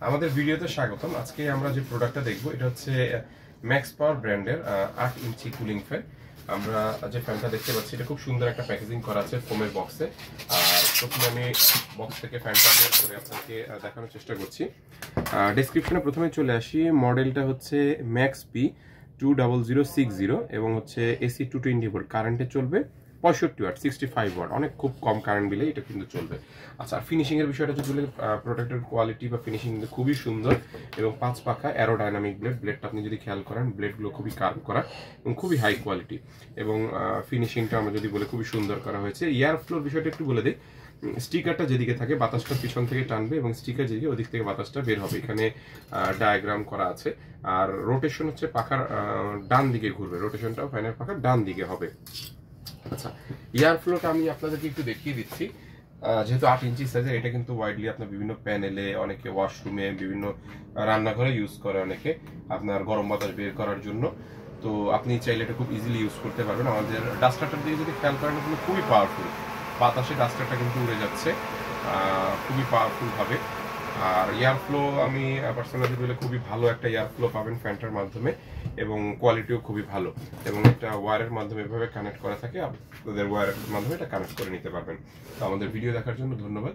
আমাদের ভিডিওতে স্বাগতম। আজকে আমরা যে প্রোডাক্টটা দেখব এটা হচ্ছে ম্যাক্স পাওয়ার ব্র্যান্ডের 8 ইঞ্চি কুলিং ফ্যান। আমরা যে ফ্যানটা দেখতে পাচ্ছি এটা খুব সুন্দর একটা প্যাকেজিং করা আছে ফোমের বক্সে। আর প্রথমে আমি বক্স থেকে ফ্যানটা বের করে আপনাকে দেখানোর চেষ্টা করছি। ডেসক্রিপশনে প্রথমে চলে আসি। মডেলটা হচ্ছে ম্যাক্স পি 20060 এবং হচ্ছে এসি 220 ভোল্ট, কারেন্টে চলবে 65 ওয়াট 65 ওয়াট, অনেক খুব কম কারেন্ট বিলে এটা কিন্তু চলবে। আচ্ছা, ফিনিশিং এর বিষয়টা যদি বলি, প্রোডাক্টের কোয়ালিটি বা ফিনিশিং কিন্তু খুবই সুন্দর এবং 5 পাখা অ্যারোডাইনামিক ব্লেডটা আপনি যদি খেয়াল করেন, ব্লেডগুলো খুবই কার্ভ করা এবং খুবই হাই কোয়ালিটি। এবং ফিনিশিংটা আমরা যদি বলি খুবই সুন্দর করা হয়েছে। এয়ার ফ্লোর বিষয়টা একটু বলে দিই। স্টিকারটা যেদিকে থাকে বাতাসটা পিছন থেকে টানবে এবং স্টিকার যেদিকে ওদিক থেকে বাতাসটা বের হবে। এখানে ডায়াগ্রাম করা আছে। আর রোটেশন হচ্ছে পাখার ডান দিকে ঘুরবে, রোটেশনটাও ফ্যানের পাখার ডান দিকে হবে। আচ্ছা, এয়ার ফ্লোটা আমি আপনাদেরকে একটু দেখিয়ে দিচ্ছি। যেহেতু 8 ইঞ্চি সাইজের, এটা কিন্তু ওয়াইডলি আপনার বিভিন্ন প্যানেলে, অনেকে ওয়াশরুমে, বিভিন্ন রান্নাঘরে ইউজ করে, অনেকে আপনার গরম বাতাস বের করার জন্য। তো আপনি চাইলে এটা খুব ইজিলি ইউজ করতে পারবেন। আমাদের ডাস্টারটার দিকে যদি খেয়াল করেন, কিন্তু খুবই পাওয়ারফুল, বাতাসে ডাস্টারটা কিন্তু উড়ে যাচ্ছে খুবই পাওয়ারফুল ভাবে। আর এয়ার ফ্লো আমি পার্সোনালি বলে খুবই ভালো একটা এয়ার ফ্লো পাবেন ফ্যানটার মাধ্যমে এবং কোয়ালিটিও খুবই ভালো। এবং একটা ওয়্যারের মাধ্যমে এভাবে কানেক্ট করা থাকে, আপনাদের ওয়্যারের মাধ্যমে এটা কানেক্ট করে নিতে পারবেন। তো আমাদের ভিডিও দেখার জন্য ধন্যবাদ।